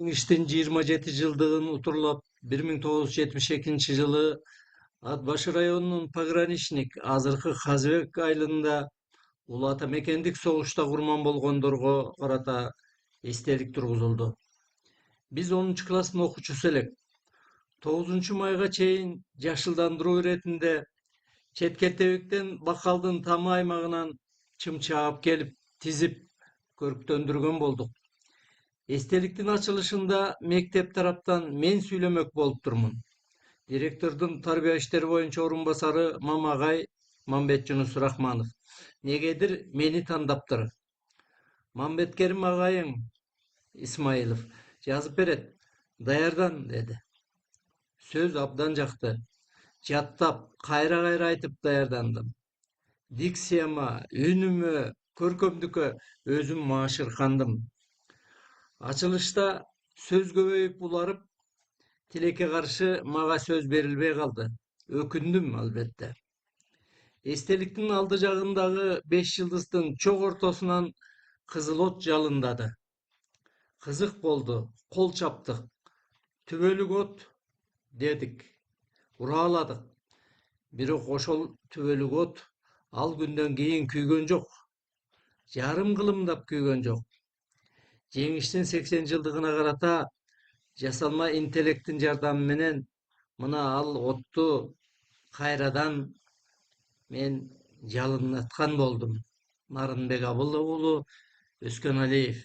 иштин 27 жылдыгын утурлап 1972 жылы Ат-Башы районунун Пограничник азыркы Казыбек айылында улуу ата мекендик согушта курман болгондорго карата эстелик тургузулду. Биз 10-класстын окуучусу элек. 9 майга чейин жашылдандыруу иретинде четкертебектен бакалдын тамы аймагынан чымчаап келип тизип көрктөндүргөн болдук. Эстеликтин ачылышында мектеп тараптан мен сүйлөмөк болуптурмун. Директордун тарбия иштери боюнча орун басары Мамагай Мамбетжунус Рахманов негедир мени тандаптыр. Мамбеткерим агайың Исмаилов жазып берет. Даярдан деди. Сөз абдан жакты. Жаттап, кайра айтып даярдандым. Дикцияма, үнүмө, көркөмдүккө өзүм маашыркандым. Ачылышта сөз көбөйүп уларып, тилекке каршы мага сөз берилбей калды. Өкүндүм албетте. Эстеликтин алды жагындагы 5 жылдыздын чок ортосунан кызыл от жалындады. Кызык болду, кол чаптык. Түбөлүк от дедик, урааладык. Бирок ошол түбөлүк от ал күндөн кийин күйгөн жок. Жарым кылымдап күйгөн жок. Жеңиштин 80 жылдыгына карата жасалма интеллекттин жардамы менен мына ал отту кайрадан мен жалындаткан болдум. Нарынбек Абылов уулу, Өскөналиев.